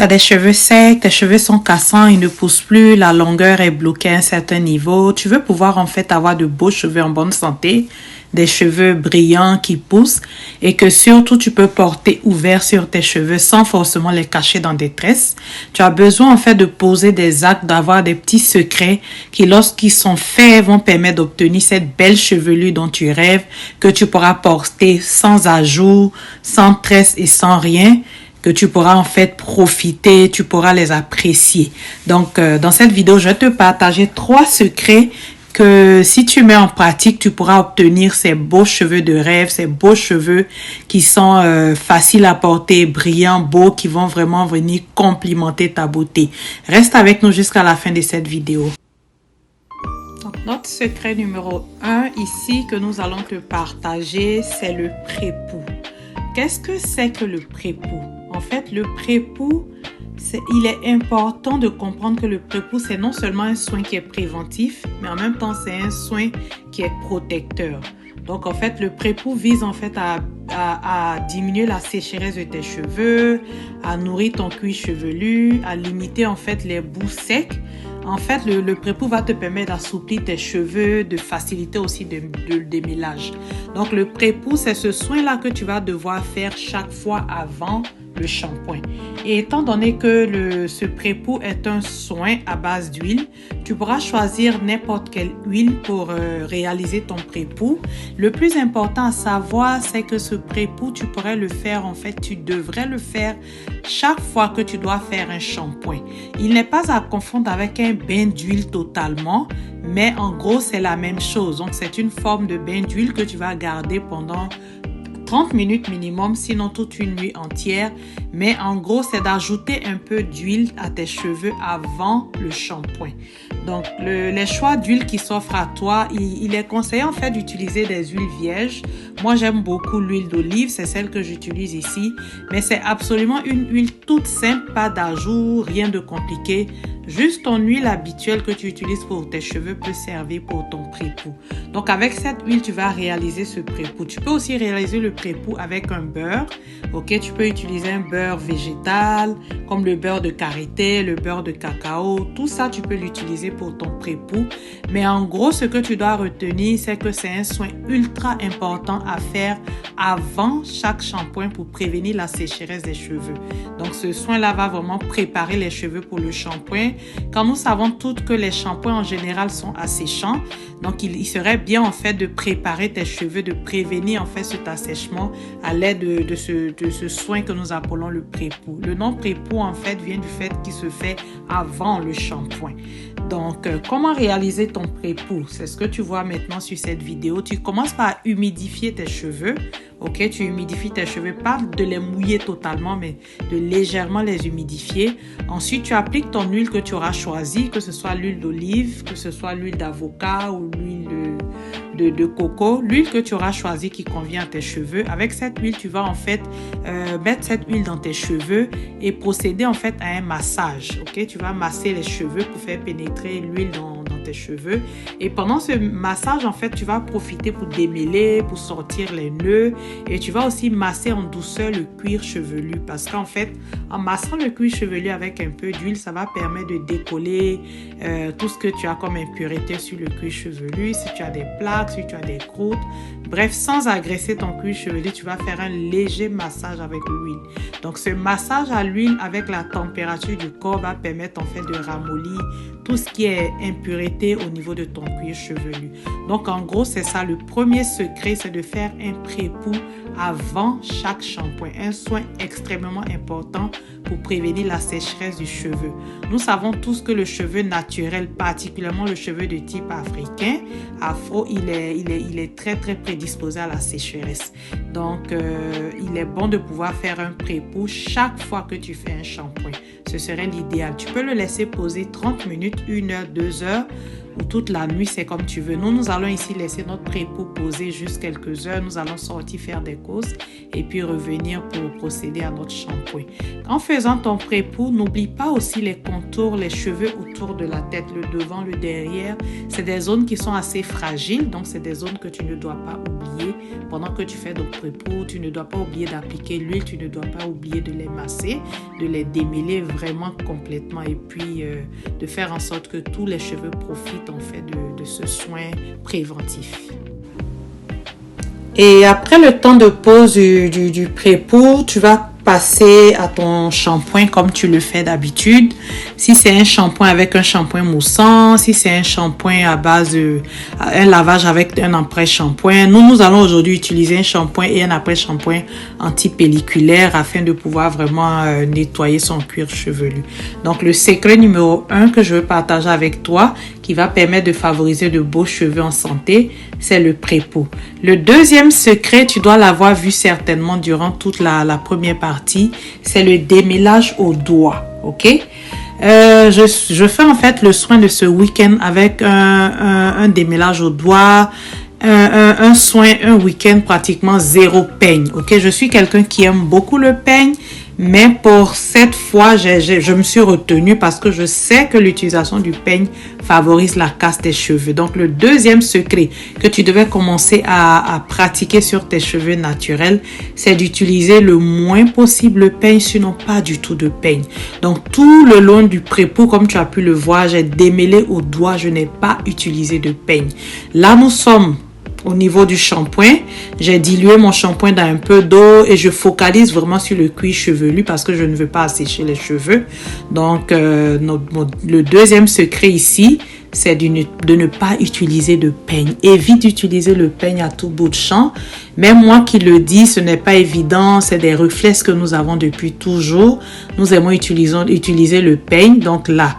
Tu as des cheveux secs, tes cheveux sont cassants, ils ne poussent plus, la longueur est bloquée à un certain niveau. Tu veux pouvoir en fait avoir de beaux cheveux en bonne santé, des cheveux brillants qui poussent et que surtout tu peux porter ouvert sur tes cheveux sans forcément les cacher dans des tresses. Tu as besoin en fait de poser des actes, d'avoir des petits secrets qui lorsqu'ils sont faits vont permettre d'obtenir cette belle chevelure dont tu rêves, que tu pourras porter sans ajout, sans tresse et sans rien, que tu pourras en fait profiter, tu pourras les apprécier. Donc, dans cette vidéo, je vais te partager 3 secrets que si tu mets en pratique, tu pourras obtenir ces beaux cheveux de rêve, ces beaux cheveux qui sont faciles à porter, brillants, beaux, qui vont vraiment venir complimenter ta beauté. Reste avec nous jusqu'à la fin de cette vidéo. Donc, notre secret numéro 1 ici que nous allons te partager, c'est le pré-poux. Qu'est-ce que c'est que le pré-poux? En fait, le pré-poux, il est important de comprendre que le pré-poux, c'est non seulement un soin qui est préventif, mais en même temps, c'est un soin qui est protecteur. Donc, en fait, le pré-poux vise en fait à diminuer la sécheresse de tes cheveux, à nourrir ton cuir chevelu, à limiter en fait les bouts secs. En fait, le pré-poux va te permettre d'assouplir tes cheveux, de faciliter aussi le démêlage. Donc, le pré-poux, c'est ce soin-là que tu vas devoir faire chaque fois avant le shampoing. Et étant donné que ce pré-poux est un soin à base d'huile, tu pourras choisir n'importe quelle huile pour réaliser ton pré-poux. Le plus important à savoir, c'est que ce pré-poux, tu pourrais le faire, en fait, tu devrais le faire chaque fois que tu dois faire un shampoing. Il n'est pas à confondre avec un bain d'huile totalement, mais en gros, c'est la même chose. Donc, c'est une forme de bain d'huile que tu vas garder pendant 30 minutes minimum, sinon toute une nuit entière. Mais en gros, c'est d'ajouter un peu d'huile à tes cheveux avant le shampoing. Donc, les choix d'huile qui s'offrent à toi, il est conseillé en fait d'utiliser des huiles vierges. Moi, j'aime beaucoup l'huile d'olive, c'est celle que j'utilise ici. Mais c'est absolument une huile toute simple, pas d'ajout, rien de compliqué. Juste ton huile habituelle que tu utilises pour tes cheveux peut servir pour ton pré-poux. Donc, avec cette huile, tu vas réaliser ce pré-poux. Tu peux aussi réaliser le pré-poux avec un beurre. Ok, tu peux utiliser un beurre végétal, comme le beurre de karité, le beurre de cacao. Tout ça, tu peux l'utiliser pour ton pré-poux. Mais en gros, ce que tu dois retenir, c'est que c'est un soin ultra important à faire avant chaque shampoing pour prévenir la sécheresse des cheveux. Donc, ce soin-là va vraiment préparer les cheveux pour le shampoing. Quand nous savons toutes que les shampoings en général sont asséchants, donc il serait bien en fait de préparer tes cheveux, de prévenir en fait cet assèchement à l'aide de ce soin que nous appelons le pré-poux. Le nom pré-poux en fait vient du fait qu'il se fait avant le shampoing. Donc, comment réaliser ton pré-poux? C'est ce que tu vois maintenant sur cette vidéo. Tu commences par humidifier tes cheveux. Ok, tu humidifies tes cheveux, pas de les mouiller totalement, mais de légèrement les humidifier. Ensuite, tu appliques ton huile que tu auras choisie, que ce soit l'huile d'olive, que ce soit l'huile d'avocat ou l'huile de coco, l'huile que tu auras choisie qui convient à tes cheveux. Avec cette huile, tu vas en fait mettre cette huile dans tes cheveux et procéder en fait à un massage. Ok, tu vas masser les cheveux pour faire pénétrer l'huile dans tes cheveux. Et pendant ce massage, en fait, tu vas profiter pour démêler, pour sortir les nœuds. Et tu vas aussi masser en douceur le cuir chevelu. Parce qu'en fait, en massant le cuir chevelu avec un peu d'huile, ça va permettre de décoller tout ce que tu as comme impureté sur le cuir chevelu. Si tu as des plaques, si tu as des croûtes. Bref, sans agresser ton cuir chevelu, tu vas faire un léger massage avec l'huile. Donc, ce massage à l'huile avec la température du corps va permettre en fait de ramollir tout ce qui est impureté au niveau de ton cuir chevelu. Donc, en gros, c'est ça. Le premier secret, c'est de faire un pré-poux avant chaque shampoing. Un soin extrêmement important pour prévenir la sécheresse du cheveu. Nous savons tous que le cheveu naturel, particulièrement le cheveu de type africain, afro, il est très très prédisposé à la sécheresse. Donc, il est bon de pouvoir faire un pré-poux chaque fois que tu fais un shampoing. Ce serait l'idéal. Tu peux le laisser poser 30 minutes, 1 heure, 2 heures. ou toute la nuit, c'est comme tu veux. Nous allons ici laisser notre pré-pou poser juste quelques heures. Nous allons sortir faire des courses et puis revenir pour procéder à notre shampoing. En faisant ton pré-pou, n'oublie pas aussi les contours, les cheveux autour de la tête, le devant, le derrière. C'est des zones qui sont assez fragiles, donc c'est des zones que tu ne dois pas oublier. Pendant que tu fais ton pré-pou, tu ne dois pas oublier d'appliquer l'huile, tu ne dois pas oublier de les masser, de les démêler vraiment complètement et puis de faire en sorte que tous les cheveux profitent en fait de ce soin préventif. Et après le temps de pause du pré-pou, tu vas passer à ton shampoing comme tu le fais d'habitude. Si c'est un shampoing avec un shampoing moussant, si c'est un shampoing à base de un lavage avec un après-shampoing, nous allons aujourd'hui utiliser un shampoing et un après-shampoing anti-pelliculaire afin de pouvoir vraiment nettoyer son cuir chevelu. Donc le secret numéro 1 que je veux partager avec toi qui va permettre de favoriser de beaux cheveux en santé, c'est le pré-pou. Le deuxième secret, tu dois l'avoir vu certainement durant toute la première partie, c'est le démêlage au doigt, ok? Je fais en fait le soin de ce week-end avec un démêlage au doigt, un soin, un week-end pratiquement zéro peigne, ok? Je suis quelqu'un qui aime beaucoup le peigne, mais pour cette fois, je me suis retenue parce que je sais que l'utilisation du peigne favorise la casse des cheveux. Donc, le deuxième secret que tu devais commencer à pratiquer sur tes cheveux naturels, c'est d'utiliser le moins possible le peigne, sinon pas du tout de peigne. Donc, tout le long du pré-pou, comme tu as pu le voir, j'ai démêlé au doigt, je n'ai pas utilisé de peigne. Là, nous sommes au niveau du shampoing, j'ai dilué mon shampoing dans un peu d'eau et je focalise vraiment sur le cuir chevelu parce que je ne veux pas assécher les cheveux. Donc, le deuxième secret ici, c'est de ne pas utiliser de peigne. Évite d'utiliser le peigne à tout bout de champ. Même moi qui le dis, ce n'est pas évident. C'est des réflexes que nous avons depuis toujours. Nous aimons utiliser le peigne. Donc là,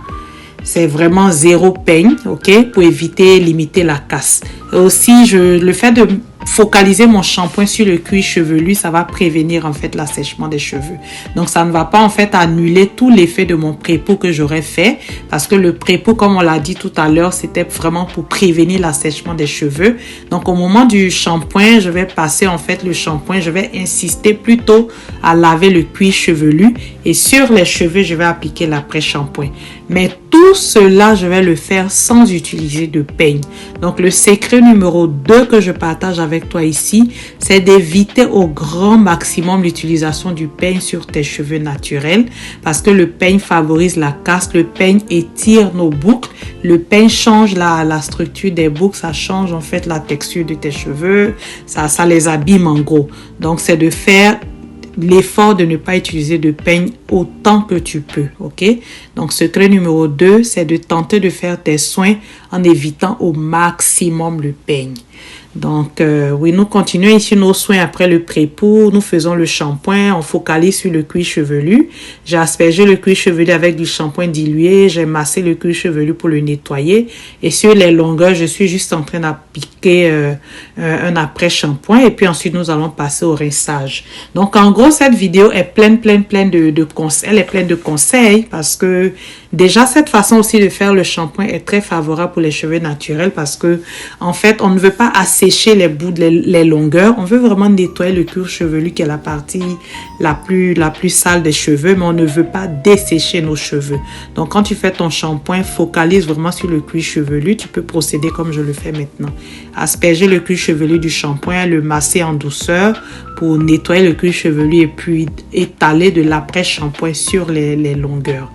c'est vraiment zéro peigne, ok, pour limiter la casse. Et aussi, le fait de focaliser mon shampoing sur le cuir chevelu, ça va prévenir en fait l'assèchement des cheveux. Donc, ça ne va pas en fait annuler tout l'effet de mon pré-pou que j'aurais fait parce que le pré-pou, comme on l'a dit tout à l'heure, c'était vraiment pour prévenir l'assèchement des cheveux. Donc, au moment du shampoing, je vais passer en fait le shampoing, je vais insister plutôt à laver le cuir chevelu et sur les cheveux, je vais appliquer l'après-shampoing. Mais tout cela, je vais le faire sans utiliser de peigne. Donc, le secret numéro 2 que je partage avec toi ici, c'est d'éviter au grand maximum l'utilisation du peigne sur tes cheveux naturels parce que le peigne favorise la casse, le peigne étire nos boucles, le peigne change la structure des boucles, ça change en fait la texture de tes cheveux, ça les abîme en gros. Donc, c'est de faire l'effort de ne pas utiliser de peigne autant que tu peux, ok? Donc, secret numéro 2, c'est de tenter de faire tes soins en évitant au maximum le peigne. Donc, oui, nous continuons ici nos soins après le pré-pou. Nous faisons le shampoing, on focalise sur le cuir chevelu. J'ai aspergé le cuir chevelu avec du shampoing dilué. J'ai massé le cuir chevelu pour le nettoyer. Et sur les longueurs, je suis juste en train d'appliquer un après-shampoing. Et puis ensuite, nous allons passer au rinçage. Donc, en gros, cette vidéo est pleine de conseils. Elle est pleine de conseils parce que déjà, cette façon aussi de faire le shampoing est très favorable pour les cheveux naturels parce que, en fait, on ne veut pas assécher les bouts, les longueurs. On veut vraiment nettoyer le cuir chevelu qui est la partie la plus sale des cheveux, mais on ne veut pas dessécher nos cheveux. Donc, quand tu fais ton shampoing, focalise vraiment sur le cuir chevelu. Tu peux procéder comme je le fais maintenant. Asperger le cuir chevelu du shampoing, le masser en douceur pour nettoyer le cuir chevelu et puis étaler de l'après-shampoing sur les longueurs.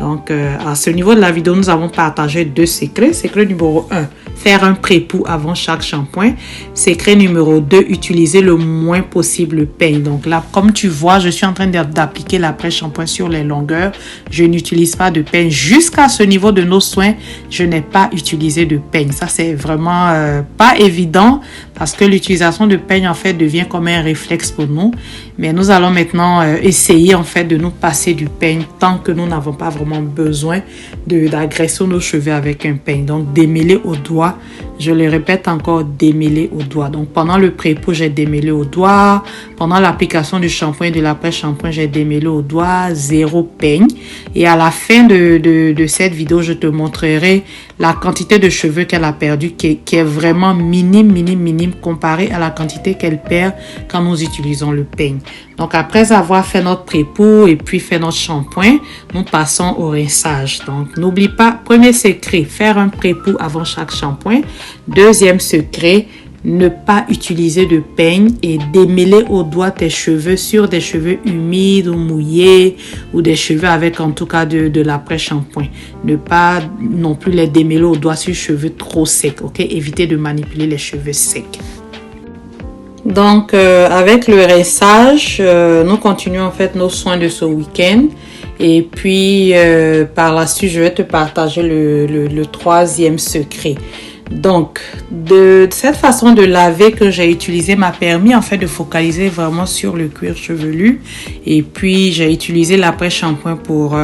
Donc, à ce niveau de la vidéo, nous avons partagé 2 secrets. Secret numéro 1, faire un pré-pou avant chaque shampoing. Secret numéro 2, utiliser le moins possible le peigne. Donc là, comme tu vois, je suis en train d'appliquer l'après-shampoing sur les longueurs. Je n'utilise pas de peigne. Jusqu'à ce niveau de nos soins, je n'ai pas utilisé de peigne. Ça, c'est vraiment pas évident parce que l'utilisation de peigne, en fait, devient comme un réflexe pour nous. Mais nous allons maintenant essayer, en fait, de nous passer du peigne tant que nous n'avons pas vraiment besoin d'agresser nos cheveux avec un peigne. Donc, démêler au doigt, je le répète encore, démêler au doigt. Donc, pendant le pré-pousse, j'ai démêlé au doigt. Pendant l'application du shampoing et de l'après-shampoing, j'ai démêlé au doigt, zéro peigne. Et à la fin de cette vidéo, je te montrerai la quantité de cheveux qu'elle a perdu, qui est vraiment minime comparée à la quantité qu'elle perd quand nous utilisons le peigne. Donc, après avoir fait notre pré-pousse et puis fait notre shampoing, nous passons au rinçage. Donc, n'oublie pas, premier secret, faire un pré-pousse avant chaque shampoing. Deuxième secret, ne pas utiliser de peigne et démêler au doigt tes cheveux sur des cheveux humides ou mouillés ou des cheveux avec en tout cas de l'après-shampoing. Ne pas non plus les démêler au doigt sur cheveux trop secs, ok? Évitez de manipuler les cheveux secs. Donc, avec le rinçage, nous continuons en fait nos soins de ce week-end. Et puis, par la suite, je vais te partager le troisième secret. Donc, de cette façon de laver que j'ai utilisée m'a permis en fait de focaliser vraiment sur le cuir chevelu. Et puis, j'ai utilisé l'après-shampoing pour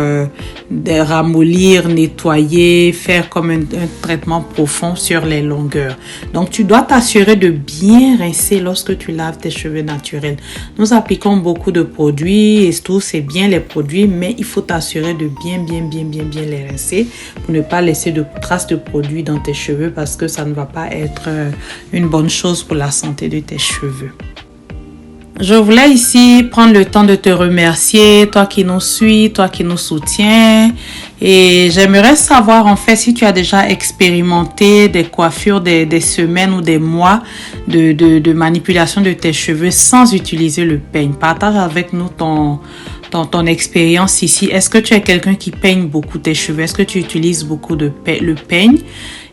ramollir, nettoyer, faire comme un traitement profond sur les longueurs. Donc, tu dois t'assurer de bien rincer lorsque tu laves tes cheveux naturels. Nous appliquons beaucoup de produits et tout, c'est bien les produits, mais il faut t'assurer de bien les rincer pour ne pas laisser de traces de produits dans tes cheveux parce que ça ne va pas être une bonne chose pour la santé de tes cheveux. Je voulais ici prendre le temps de te remercier, toi qui nous suis, toi qui nous soutiens. Et j'aimerais savoir en fait si tu as déjà expérimenté des coiffures des semaines ou des mois de manipulation de tes cheveux sans utiliser le peigne. Partage avec nous ton expérience ici. Est-ce que tu es quelqu'un qui peigne beaucoup tes cheveux? Est-ce que tu utilises beaucoup le peigne?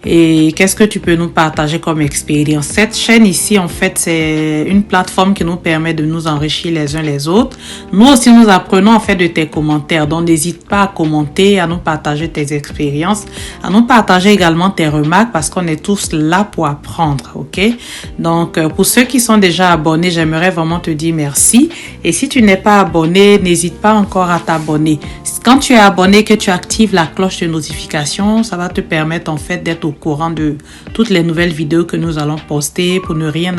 Et qu'est-ce que tu peux nous partager comme expérience? Cette chaîne ici, en fait, c'est une plateforme qui nous permet de nous enrichir les uns les autres. Nous aussi, nous apprenons en fait de tes commentaires. Donc, n'hésite pas à commenter, à nous partager tes expériences, à nous partager également tes remarques parce qu'on est tous là pour apprendre, ok? Donc, pour ceux qui sont déjà abonnés, j'aimerais vraiment te dire merci. Et si tu n'es pas abonné, n'hésite pas encore à t'abonner. Quand tu es abonné, que tu actives la cloche de notification, ça va te permettre en fait d'être au courant de toutes les nouvelles vidéos que nous allons poster pour ne rien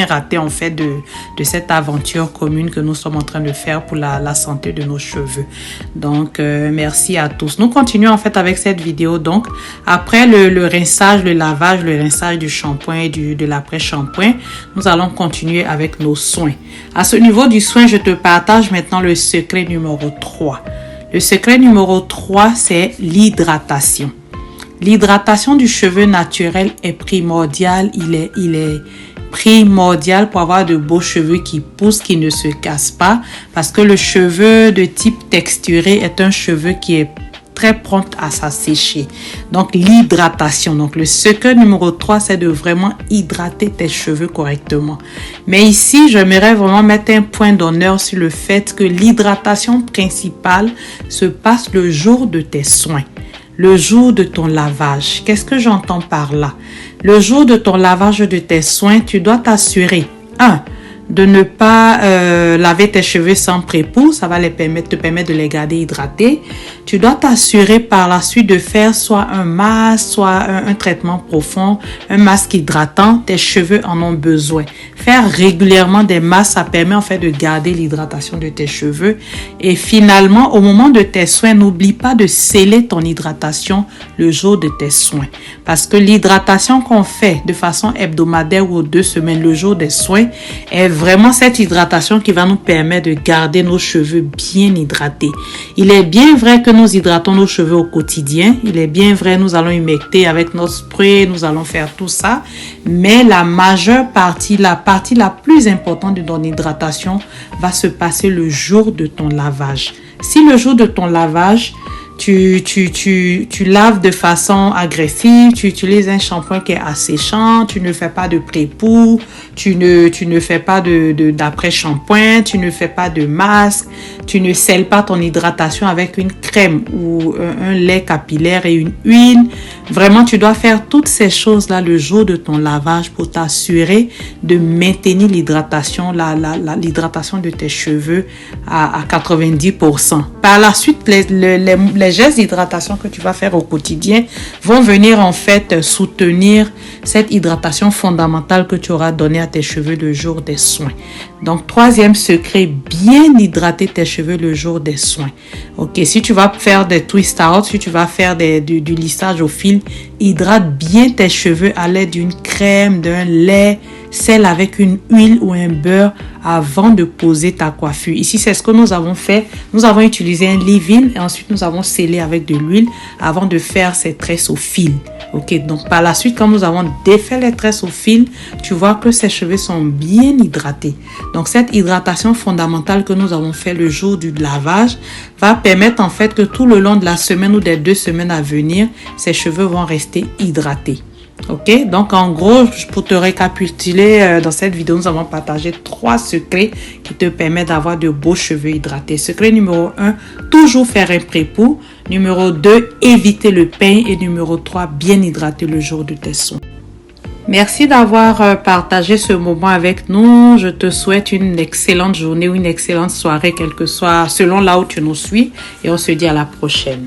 rater en fait de cette aventure commune que nous sommes en train de faire pour la santé de nos cheveux. Donc, merci à tous. Nous continuons en fait avec cette vidéo. Donc, après le rinçage, le lavage, le rinçage du shampoing et de l'après-shampoing, nous allons continuer avec nos soins. À ce niveau du soin, je te partage maintenant le secret numéro 3. Le secret numéro 3, c'est l'hydratation. L'hydratation du cheveu naturel est primordiale. Il est primordial pour avoir de beaux cheveux qui poussent, qui ne se cassent pas. Parce que le cheveu de type texturé est un cheveu qui est très prompte à s'assécher. Donc, l'hydratation. Donc, le secret numéro 3, c'est de vraiment hydrater tes cheveux correctement. Mais ici, j'aimerais vraiment mettre un point d'honneur sur le fait que l'hydratation principale se passe le jour de tes soins. Le jour de ton lavage. Qu'est-ce que j'entends par là? Le jour de ton lavage de tes soins, tu dois t'assurer, de ne pas laver tes cheveux sans pré-pousse. Ça va te permettre de les garder hydratés. Tu dois t'assurer par la suite de faire soit un masque, soit un traitement profond, un masque hydratant. Tes cheveux en ont besoin. Faire régulièrement des masques, ça permet en fait de garder l'hydratation de tes cheveux. Et finalement, au moment de tes soins, n'oublie pas de sceller ton hydratation le jour de tes soins. Parce que l'hydratation qu'on fait de façon hebdomadaire ou aux 2 semaines, le jour des soins, est vraiment cette hydratation qui va nous permettre de garder nos cheveux bien hydratés. Il est bien vrai que nous hydratons nos cheveux au quotidien. Il est bien vrai, nous allons humecter avec notre spray, nous allons faire tout ça. Mais la majeure partie, la partie la plus importante de ton hydratation va se passer le jour de ton lavage. Si le jour de ton lavage, tu laves de façon agressive, tu utilises un shampoing qui est asséchant, tu ne fais pas de pré-pousse, tu ne fais pas d'après-shampoing, tu ne fais pas de masque, tu ne scelles pas ton hydratation avec une crème ou un lait capillaire et une huile. Vraiment, tu dois faire toutes ces choses-là le jour de ton lavage pour t'assurer de maintenir l'hydratation, l'hydratation de tes cheveux à 90%. Par la suite, les gestes d'hydratation que tu vas faire au quotidien vont venir en fait soutenir cette hydratation fondamentale que tu auras donnée à tes cheveux le jour des soins. Donc, troisième secret, bien hydrater tes cheveux le jour des soins. Ok, si tu vas faire des twist out, si tu vas faire du lissage au fil, hydrate bien tes cheveux à l'aide d'une crème, d'un lait, celle avec une huile ou un beurre avant de poser ta coiffure. Ici, c'est ce que nous avons fait. Nous avons utilisé un leave-in et ensuite nous avons scellé avec de l'huile avant de faire ces tresses au fil. Ok, donc par la suite, quand nous avons défait les tresses au fil, tu vois que ces cheveux sont bien hydratés. Donc cette hydratation fondamentale que nous avons fait le jour du lavage va permettre en fait que tout le long de la semaine ou des 2 semaines à venir, ces cheveux vont rester hydratés. Ok, donc en gros, pour te récapituler, dans cette vidéo, nous avons partagé 3 secrets qui te permettent d'avoir de beaux cheveux hydratés. Secret numéro 1, toujours faire un pré-pou. Numéro 2, éviter le pain. Et numéro 3, bien hydrater le jour de tes soins. Merci d'avoir partagé ce moment avec nous. Je te souhaite une excellente journée ou une excellente soirée, quel que soit selon là où tu nous suis. Et on se dit à la prochaine.